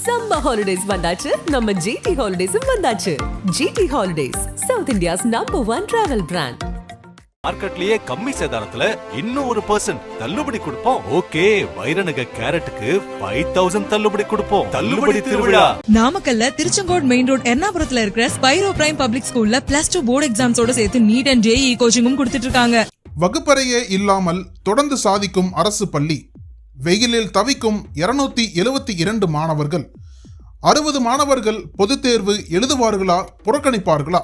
Summer holidays வந்தாச்சு, நம்ம GT ஹாலிடேஸும் வந்தாச்சு. GT holidays, south India's #1 travel brand. மார்க்கெட்லயே கம்மி சேதாரத்துல இன்னும் 1% தள்ளுபடி கொடுப்போம். ஓகே, வைரநக கேரட்டுக்கு 5000 தள்ளுபடி கொடுப்போம். தள்ளுபடி திருவிழா நாமக்கல்ல திருச்செங்கோடு மெயின் ரோட் எர்ணாபுரத்துல இருக்கிற ஸ்பைரோ பிரைம் பப்ளிக் ஸ்கூல்ல +2 போர்டு எக்ஸாம்ஸோட சேர்த்து நீட் அண்ட் ஜேஇ கோச்சிங்கும் கொடுத்துட்டு இருக்காங்க. வகுப்பறையே இல்லாமல் தொடர்ந்து சாதிக்கும் அரசு பள்ளி. வெயிலில் தவிக்கும் 272 மாணவர்கள். 60 மாணவர்கள் பொதுத் தேர்வு எழுதுவார்களா, புறக்கணிப்பார்களா?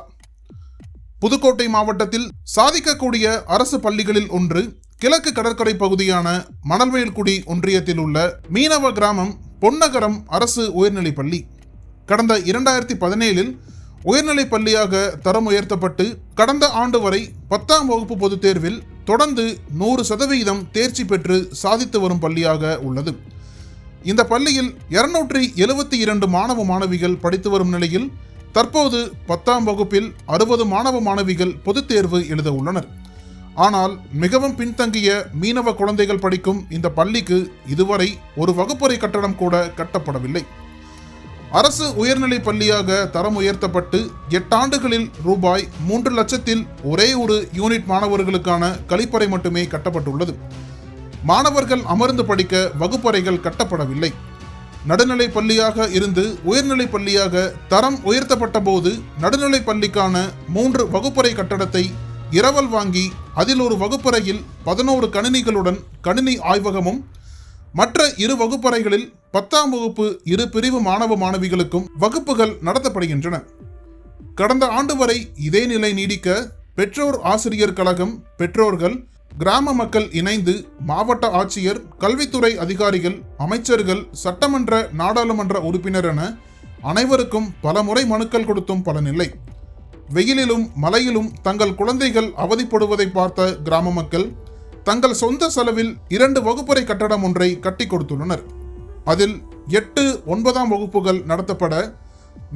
புதுக்கோட்டை மாவட்டத்தில் சாதிக்கக்கூடிய அரசு பள்ளிகளில் ஒன்று கிழக்கு கடற்கரை பகுதியான மணல்வயல்குடி ஒன்றியத்தில் உள்ள மீனவ கிராமம் பொன்னகரம் அரசு உயர்நிலைப் பள்ளி. கடந்த 2017 உயர்நிலைப் பள்ளியாக தரம் உயர்த்தப்பட்டு கடந்த ஆண்டு வரை 10ஆம் வகுப்பு பொதுத் தேர்வில் தொடர்ந்து 100% தேர்ச்சி பெற்று சாதித்து வரும் பள்ளியாக உள்ளது. இந்த பள்ளியில் 272 மாணவ மாணவிகள் படித்து வரும் நிலையில் தற்போது 10ஆம் வகுப்பில் 60 மாணவ மாணவிகள் பொதுத் தேர்வு எழுத உள்ளனர். ஆனால் மிகவும் பின்தங்கிய மீனவ குழந்தைகள் படிக்கும் இந்த பள்ளிக்கு இதுவரை ஒரு வகுப்பறை கட்டடம் கூட கட்டப்படவில்லை. அரசு உயர்நிலை பள்ளியாக தரம் உயர்த்தப்பட்டு 8 ஆண்டுகளில் ரூபாய் 3 லட்சத்தில் ஒரே ஒரு யூனிட் மாணவர்களுக்கான கழிப்பறை மட்டுமே கட்டப்பட்டுள்ளது. மாணவர்கள் அமர்ந்து படிக்க வகுப்பறைகள் கட்டப்படவில்லை. நடுநிலை பள்ளியாக இருந்து உயர்நிலை பள்ளியாக தரம் உயர்த்தப்பட்ட போது நடுநிலை பள்ளிக்கான 3 வகுப்பறை கட்டடத்தை இரவல் வாங்கி அதில் ஒரு வகுப்பறையில் 11 கணினிகளுடன் கணினி ஆய்வகமும், மற்ற 2 வகுப்பறைகளில் 10ஆம் வகுப்பு 2 பிரிவு மாணவ மாணவிகளுக்கும் வகுப்புகள் நடத்தப்படுகின்றன. கடந்த ஆண்டு வரை இதே நிலை நீடிக்க பெற்றோர் ஆசிரியர் கழகம், பெற்றோர்கள், கிராம மக்கள் இணைந்து மாவட்ட ஆட்சியர், கல்வித்துறை அதிகாரிகள், அமைச்சர்கள், சட்டமன்ற நாடாளுமன்ற உறுப்பினர் என அனைவருக்கும் பல முறை மனுக்கள் கொடுத்தும் பலனில்லை. வெயிலிலும் மழையிலும் தங்கள் குழந்தைகள் அவதிப்படுவதை பார்த்த கிராம மக்கள் தங்கள் சொந்த செலவில் 2 வகுப்பறை கட்டடம் ஒன்றை கட்டி கொடுத்துள்ளனர். அதில் 8, 9ஆம் வகுப்புகள் நடத்தப்பட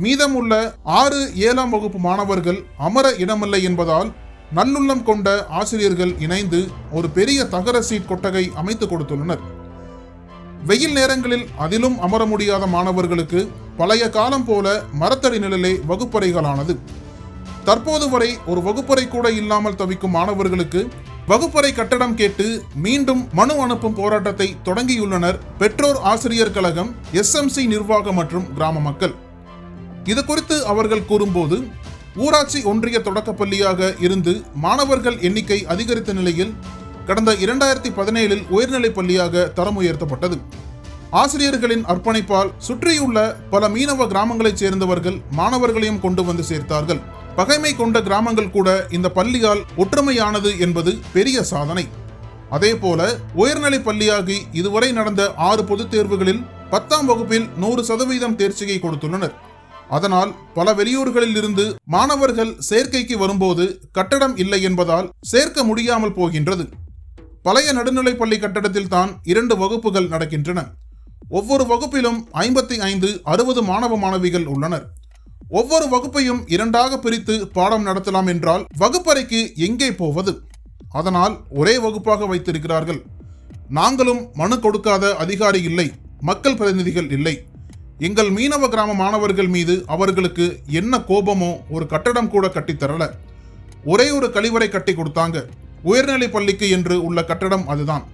மீதமுள்ள 6, 7ஆம் வகுப்பு மாணவர்கள் அமர இடமில்லை என்பதால் நல்லுள்ளம் கொண்ட ஆசிரியர்கள் இணைந்து ஒரு பெரிய தகர சீட் கொட்டகை அமைத்து கொடுத்துள்ளனர். வெயில் நேரங்களில் அதிலும் அமர முடியாத மாணவர்களுக்கு பழைய காலம் போல மரத்தடி நிழலே வகுப்பறைகளானது. தற்போது வரை ஒரு வகுப்பறை கூட இல்லாமல் தவிக்கும் மாணவர்களுக்கு வகுப்பறை கட்டடம் கேட்டு மீண்டும் மனு அனுப்பும் போராட்டத்தை தொடங்கியுள்ளனர் பெற்றோர் ஆசிரியர் கழகம், SMC நிர்வாகம் மற்றும் கிராம மக்கள். இது குறித்து அவர்கள் கூறும்போது, ஊராட்சி ஒன்றிய தொடக்கப்பள்ளியாக இருந்து மாணவர்கள் எண்ணிக்கை அதிகரித்த நிலையில் கடந்த 2017 உயர்நிலை பள்ளியாக தரம் உயர்த்தப்பட்டது. ஆசிரியர்களின் அர்ப்பணிப்பால் சுற்றியுள்ள பல மீனவ கிராமங்களைச் சேர்ந்தவர்கள் மாணவர்களையும் கொண்டு வந்து சேர்த்தார்கள். பகைமை கொண்ட கிராமங்கள் கூட இந்த பள்ளியால் ஒற்றுமையானது என்பது பெரிய சாதனை. அதே போல உயர்நிலை பள்ளியாகி இதுவரை நடந்த 6 பொதுத் தேர்வுகளில் 10ஆம் வகுப்பில் 100% தேர்ச்சியை கொடுத்துள்ளனர். அதனால் பல வெளியூர்களில் இருந்து மாணவர்கள் சேர்க்கைக்கு வரும்போது கட்டடம் இல்லை என்பதால் சேர்க்க முடியாமல் போகின்றது. பழைய நடுநிலை பள்ளி கட்டடத்தில் தான் 2 வகுப்புகள் நடக்கின்றன. ஒவ்வொரு வகுப்பிலும் 55, 60 மாணவ மாணவிகள் உள்ளனர். ஒவ்வொரு வகுப்பையும் 2ஆக பிரித்து பாடம் நடத்தலாம் என்றால் வகுப்பறைக்கு எங்கே போவது? அதனால் ஒரே வகுப்பாக வைத்திருக்கிறார்கள். நாங்களும் மனு கொடுக்காத அதிகாரி இல்லை, மக்கள் பிரதிநிதிகள் இல்லை. எங்கள் மீனவ கிராம மாணவர்கள் மீது அவர்களுக்கு என்ன கோபமோ ஒரு கட்டடம் கூட கட்டித்தரல. ஒரே ஒரு கழிவறை கட்டி கொடுத்தாங்க. உயர்நிலை பள்ளிக்கு என்று உள்ள கட்டடம் அதுதான்.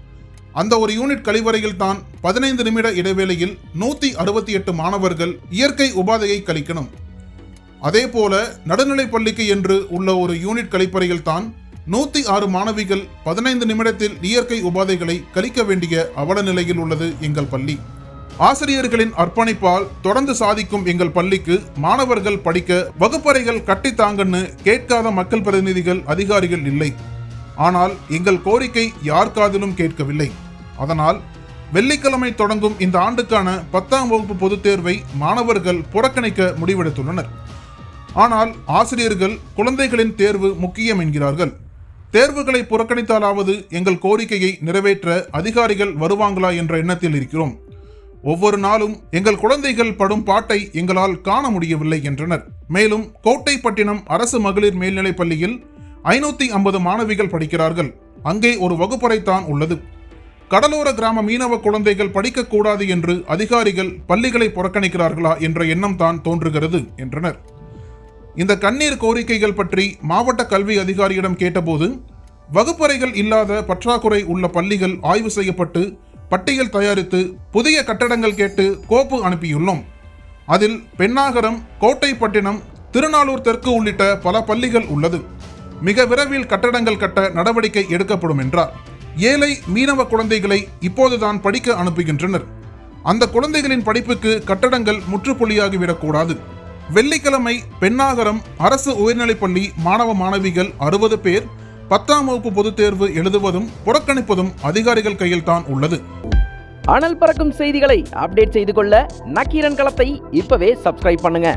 அந்த ஒரு யூனிட் கழிவறையில் தான் 15 நிமிட இடைவேளையில் 168 மாணவர்கள் இயற்கை உபாதையை கழிக்கணும். அதே போல நடுநிலை பள்ளிக்கு என்று உள்ள ஒரு யூனிட் கழிப்பறையில் தான் 106 மாணவிகள் 15 நிமிடத்தில் இயற்கை உபாதைகளை கழிக்க வேண்டிய அவல நிலையில் உள்ளது எங்கள் பள்ளி. ஆசிரியர்களின் அர்ப்பணிப்பால் தொடர்ந்து சாதிக்கும் எங்கள் பள்ளிக்கு மாணவர்கள் படிக்க வகுப்பறைகள் கட்டித்தாங்கன்னு கேட்காத மக்கள் பிரதிநிதிகள், அதிகாரிகள் இல்லை. ஆனால் எங்கள் கோரிக்கை யார் காதிலும் கேட்கவில்லை. அதனால் வெள்ளிக்கிழமை தொடங்கும் இந்த ஆண்டுக்கான 10ஆம் வகுப்பு பொதுத் தேர்வை மாணவர்கள் புறக்கணிக்க முடிவெடுத்துள்ளனர். ஆனால் ஆசிரியர்கள் குழந்தைகளின் தேர்வு முக்கியம் என்கிறார்கள். தேர்வுகளை புறக்கணித்தாலாவது எங்கள் கோரிக்கையை நிறைவேற்ற அதிகாரிகள் வருவாங்களா என்ற எண்ணத்தில் இருக்கிறோம். ஒவ்வொரு நாளும் எங்கள் குழந்தைகள் படும் பாட்டை எங்களால் காண முடியவில்லை என்றனர். மேலும் கோட்டைப்பட்டினம் அரசு மகளிர் மேல்நிலைப் பள்ளியில் 550 மாணவிகள் படிக்கிறார்கள். அங்கே ஒரு வகுப்பறை தான் உள்ளது. கடலோர கிராம மீனவ குழந்தைகள் படிக்கக்கூடாது என்று அதிகாரிகள் பள்ளிகளை புறக்கணிக்கிறார்களா என்ற எண்ணம் தான் தோன்றுகிறது என்றனர். இந்த கண்ணீர் கோரிக்கைகள் பற்றி மாவட்ட கல்வி அதிகாரியிடம் கேட்டபோது, வகுப்பறைகள் இல்லாத பற்றாக்குறை உள்ள பள்ளிகள் ஆய்வு செய்யப்பட்டு பட்டியல் தயாரித்து புதிய கட்டடங்கள் கேட்டு கோப்பு அனுப்பியுள்ளோம். அதில் பென்னாகரம், கோட்டைப்பட்டினம், திருநாளூர் தெற்கு உள்ளிட்ட பல பள்ளிகள் உள்ளது. மிக விரைவில் கட்டடங்கள் கட்ட நடவடிக்கை எடுக்கப்படும் என்றார். ஏழை மீனவ குழந்தைகளை இப்போதுதான் படிக்க அனுப்புகின்றனர். அந்த குழந்தைகளின் படிப்புக்கு கட்டடங்கள் முற்றுப்புள்ளியாகிவிடக்கூடாது. வெள்ளிக்கிழமை பென்னாகரம் அரசு உயர்நிலைப்பள்ளி மாணவ மாணவிகள் 60 பேர் 10ஆம் வகுப்பு பொதுத் தேர்வு எழுதுவதும் புறக்கணிப்பதும் அதிகாரிகள் கையில் தான் உள்ளது. அனல் பறக்கும் செய்திகளை அப்டேட் செய்து கொள்ள நக்கீரன் களத்தை இப்பவே சப்ஸ்கிரைப் பண்ணுங்க.